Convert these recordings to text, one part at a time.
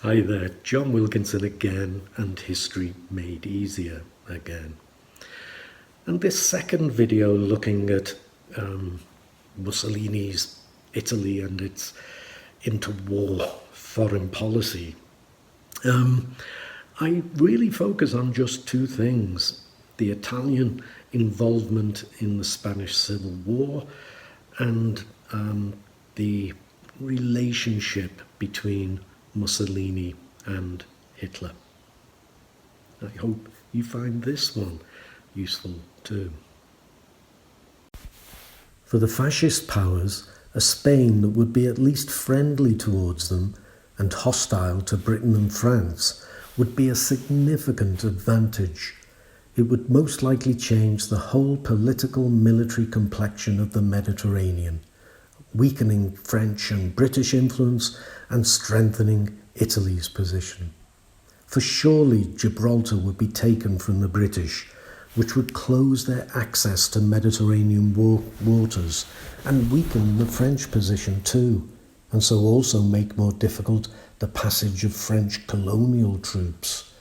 Hi there, John Wilkinson again, and History Made Easier again. And this second video looking at Mussolini's Italy and its interwar foreign policy, I really focus on just two things: the Italian involvement in the Spanish Civil War and the relationship between Mussolini and Hitler. I hope you find this one useful too. For the fascist powers, a Spain that would be at least friendly towards them and hostile to Britain and France would be a significant advantage. It would most likely change the whole political military complexion of the Mediterranean, weakening French and British influence and strengthening Italy's position. For surely Gibraltar would be taken from the British, which would close their access to Mediterranean waters and weaken the French position too, and so also make more difficult the passage of French colonial troops.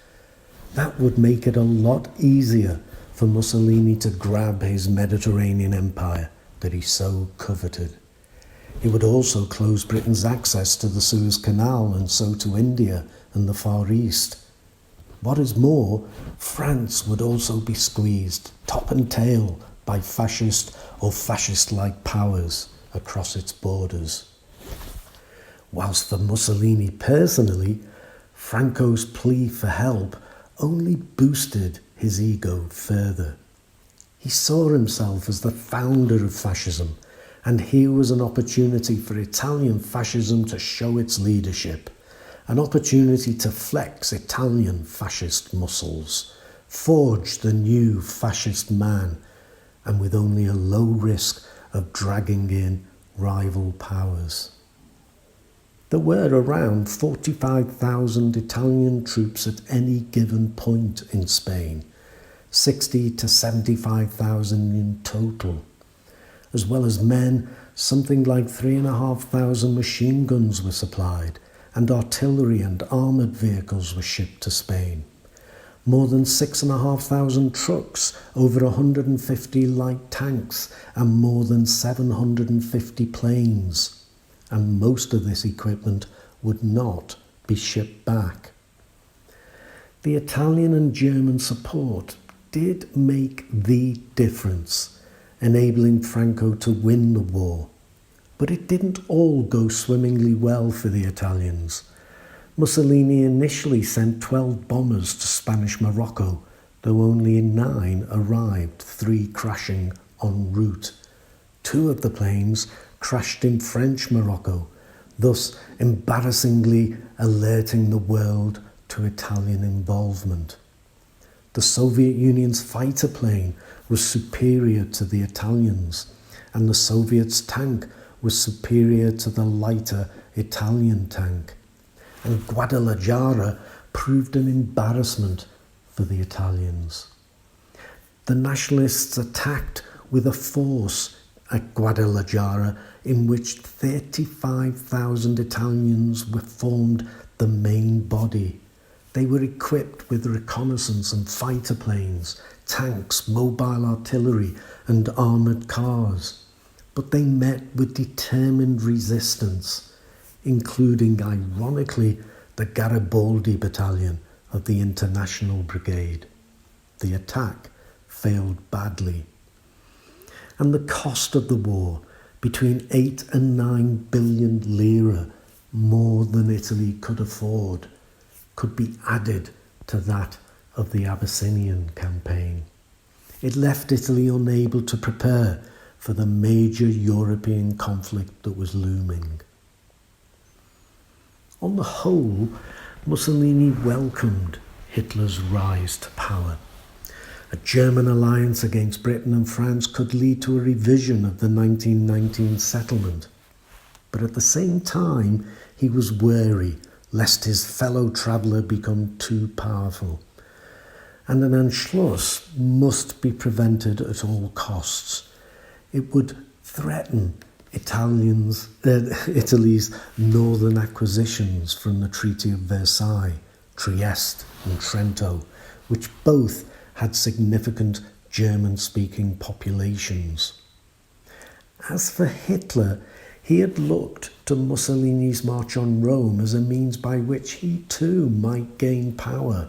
That would make it a lot easier for Mussolini to grab his Mediterranean empire that he so coveted. It would also close Britain's access to the Suez Canal and so to India and the Far East. What is more, France would also be squeezed top and tail by fascist or fascist-like powers across its borders. Whilst for Mussolini personally, Franco's plea for help only boosted his ego further. He saw himself as the founder of fascism, and here was an opportunity for Italian fascism to show its leadership, an opportunity to flex Italian fascist muscles, forge the new fascist man, and with only a low risk of dragging in rival powers. There were around 45,000 Italian troops at any given point in Spain, 60 to 75,000 in total. As well as men, something like 3,500 machine guns were supplied, and artillery and armoured vehicles were shipped to Spain. More than 6,500 trucks, over 150 light tanks, and more than 750 planes. And most of this equipment would not be shipped back. The Italian and German support did make the difference, enabling Franco to win the war. But it didn't all go swimmingly well for the Italians. Mussolini initially sent 12 bombers to Spanish Morocco, though only 9 arrived, 3 crashing en route. 2 of the planes crashed in French Morocco, thus embarrassingly alerting the world to Italian involvement. The Soviet Union's fighter plane was superior to the Italians, and the Soviets' tank was superior to the lighter Italian tank. And Guadalajara proved an embarrassment for the Italians. The nationalists attacked with a force at Guadalajara in which 35,000 Italians were formed the main body. They were equipped with reconnaissance and fighter planes, tanks, mobile artillery and armoured cars. But they met with determined resistance, including, ironically, the Garibaldi Battalion of the International Brigade. The attack failed badly. And the cost of the war, between 8 and 9 billion lira, more than Italy could afford, could be added to that of the Abyssinian campaign. It left Italy unable to prepare for the major European conflict that was looming. On the whole, Mussolini welcomed Hitler's rise to power. A German alliance against Britain and France could lead to a revision of the 1919 settlement. But at the same time, he was wary lest his fellow traveller become too powerful. And an Anschluss must be prevented at all costs. It would threaten Italy's northern acquisitions from the Treaty of Versailles, Trieste and Trento, which both had significant German-speaking populations. As for Hitler, he had looked to Mussolini's march on Rome as a means by which he too might gain power.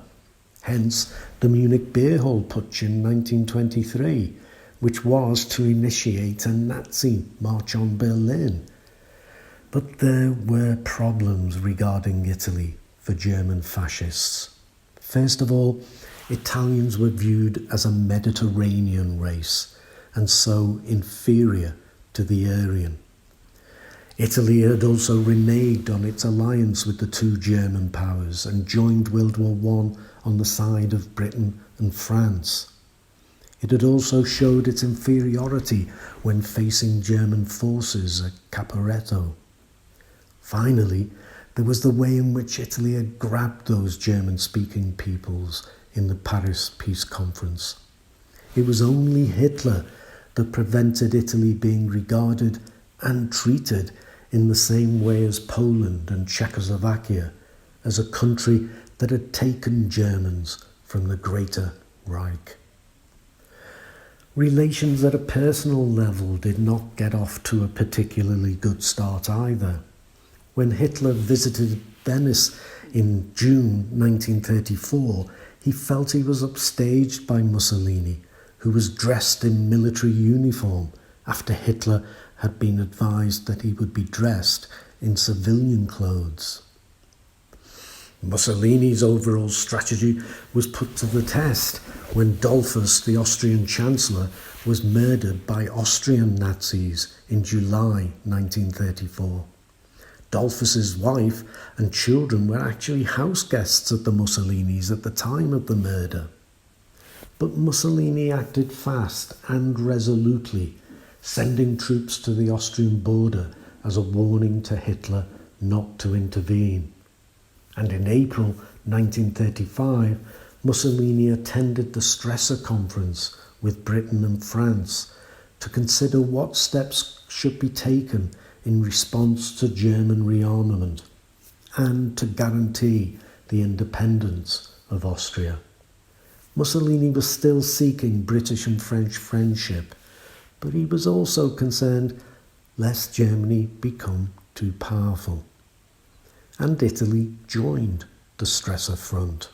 Hence the Munich Beer Hall Putsch in 1923, which was to initiate a Nazi march on Berlin. But there were problems regarding Italy for German fascists. First of all, Italians were viewed as a Mediterranean race, and so inferior to the Aryan. Italy had also reneged on its alliance with the two German powers and joined World War I on the side of Britain and France. It had also showed its inferiority when facing German forces at Caporetto. Finally, there was the way in which Italy had grabbed those German-speaking peoples in the Paris Peace Conference. It was only Hitler that prevented Italy being regarded and treated in the same way as Poland and Czechoslovakia, as a country that had taken Germans from the Greater Reich. Relations at a personal level did not get off to a particularly good start either. When Hitler visited Venice in June 1934, he felt he was upstaged by Mussolini, who was dressed in military uniform after Hitler had been advised that he would be dressed in civilian clothes. Mussolini's overall strategy was put to the test when Dollfuss, the Austrian Chancellor, was murdered by Austrian Nazis in July 1934. Dollfuss's wife and children were actually house guests at the Mussolinis at the time of the murder. But Mussolini acted fast and resolutely, sending troops to the Austrian border as a warning to Hitler not to intervene. And in April 1935, Mussolini attended the Stresa Conference with Britain and France to consider what steps should be taken in response to German rearmament and to guarantee the independence of Austria. Mussolini was still seeking British and French friendship, but he was also concerned lest Germany become too powerful. And Italy joined the Stresa Front.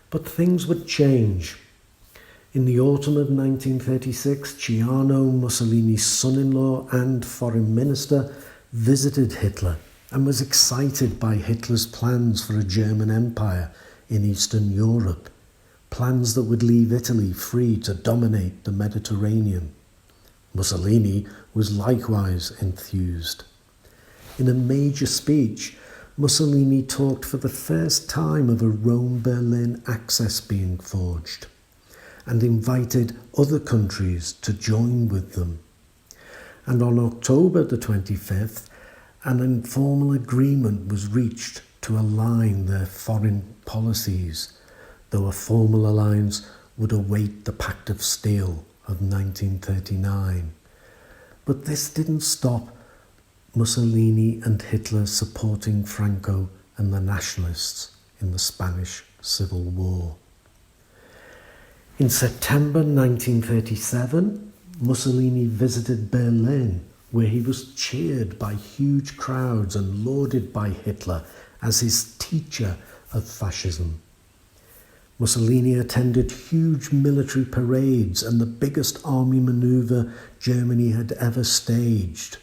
But things would change. In the autumn of 1936, Ciano, Mussolini's son-in-law and foreign minister, visited Hitler and was excited by Hitler's plans for a German empire in Eastern Europe, plans that would leave Italy free to dominate the Mediterranean. Mussolini was likewise enthused. In a major speech, Mussolini talked for the first time of a Rome-Berlin axis being forged and invited other countries to join with them. And on October the 25th, an informal agreement was reached to align their foreign policies, though a formal alliance would await the Pact of Steel of 1939. But this didn't stop Mussolini and Hitler supporting Franco and the nationalists in the Spanish Civil War. In September 1937, Mussolini visited Berlin, where he was cheered by huge crowds and lauded by Hitler as his teacher of fascism. Mussolini attended huge military parades and the biggest army manoeuvre Germany had ever staged.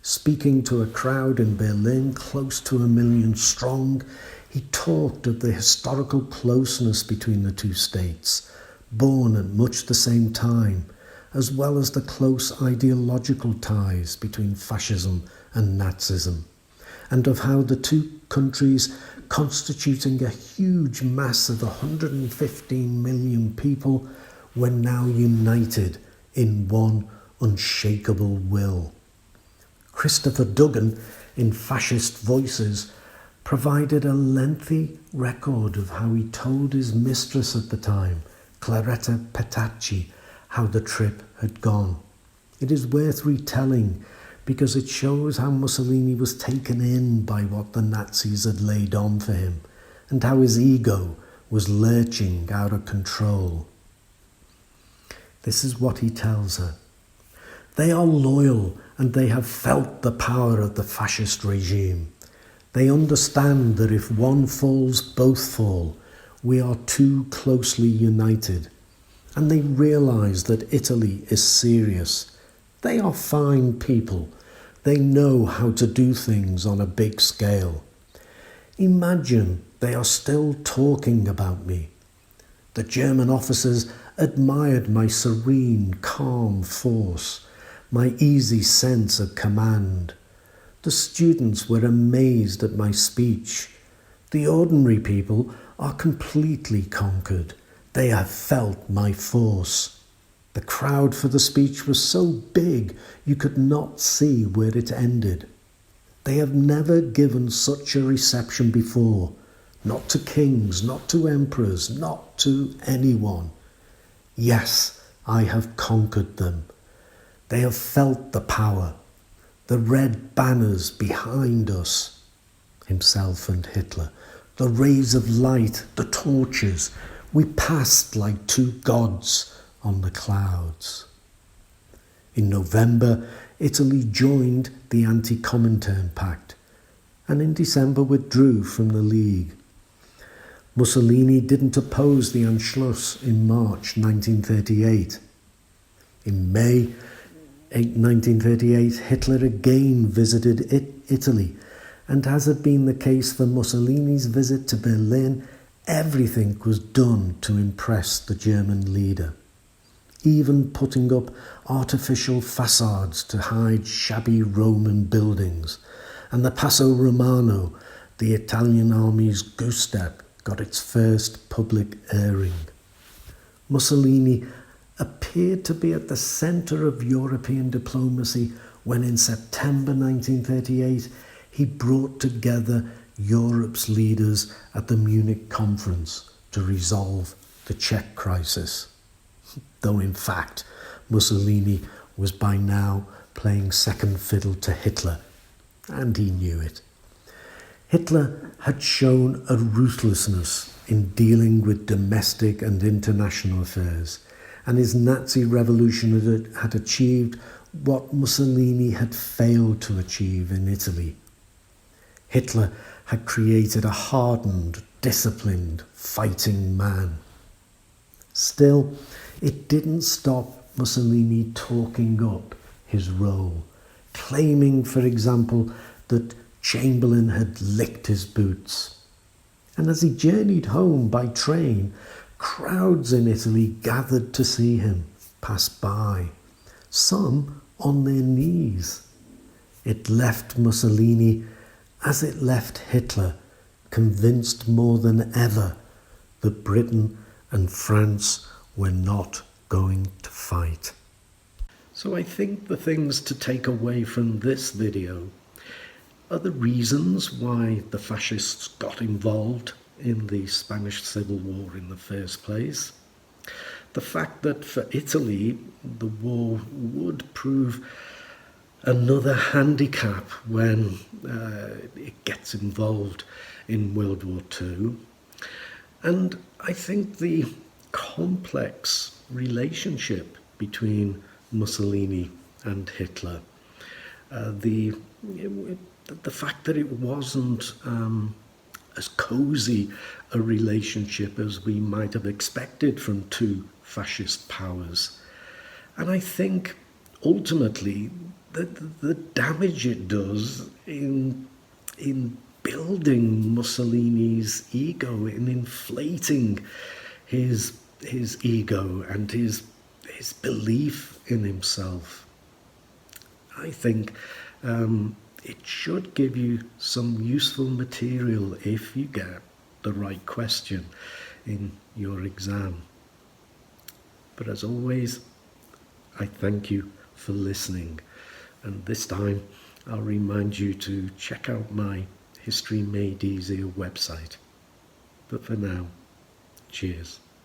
Speaking to a crowd in Berlin close to 1 million strong, he talked of the historical closeness between the two states, born at much the same time, as well as the close ideological ties between fascism and Nazism, and of how the two countries, constituting a huge mass of 115 million people, were now united in one unshakable will. Christopher Duggan, in Fascist Voices, provided a lengthy record of how he told his mistress at the time, Claretta Petacci, how the trip had gone. It is worth retelling because it shows how Mussolini was taken in by what the Nazis had laid on for him and how his ego was lurching out of control. This is what he tells her. They are loyal and they have felt the power of the fascist regime. They understand that if one falls, both fall. We are too closely united. And they realise that Italy is serious. They are fine people. They know how to do things on a big scale. Imagine they are still talking about me. The German officers admired my serene, calm force, my easy sense of command. The students were amazed at my speech. The ordinary people are completely conquered. They have felt my force. The crowd for the speech was so big you could not see where it ended. They have never given such a reception before, not to kings, not to emperors, not to anyone. Yes, I have conquered them. They have felt the power, the red banners behind us, himself and Hitler, the rays of light, the torches. We passed like two gods on the clouds. In November, Italy joined the Anti-Comintern Pact and in December withdrew from the League. Mussolini didn't oppose the Anschluss in March 1938. In May 1938, Hitler again visited Italy, and as had been the case for Mussolini's visit to Berlin, everything was done to impress the German leader, even putting up artificial facades to hide shabby Roman buildings, and the Passo Romano, the Italian army's goose-step, got its first public airing. Mussolini appeared to be at the centre of European diplomacy when in September 1938 he brought together Europe's leaders at the Munich conference to resolve the Czech crisis. Though in fact Mussolini was by now playing second fiddle to Hitler, and he knew it. Hitler had shown a ruthlessness in dealing with domestic and international affairs, and his Nazi revolution had achieved what Mussolini had failed to achieve in Italy. Hitler had created a hardened, disciplined, fighting man. Still, it didn't stop Mussolini talking up his role, claiming, for example, that Chamberlain had licked his boots. And as he journeyed home by train, crowds in Italy gathered to see him pass by, some on their knees. It left Mussolini, as it left Hitler, convinced more than ever that Britain and France were not going to fight. So I think the things to take away from this video are the reasons why the fascists got involved in the Spanish Civil War in the first place. The fact that for Italy, the war would prove another handicap when it gets involved in World War II. And I think the complex relationship between Mussolini and Hitler, the fact that it wasn't as cosy a relationship as we might have expected from two fascist powers. And I think ultimately the damage it does in building Mussolini's ego, in inflating his ego and his belief in himself. I think it should give you some useful material if you get the right question in your exam. But as always, I thank you for listening, and this time I'll remind you to check out my History Made Easier website. But for now, cheers.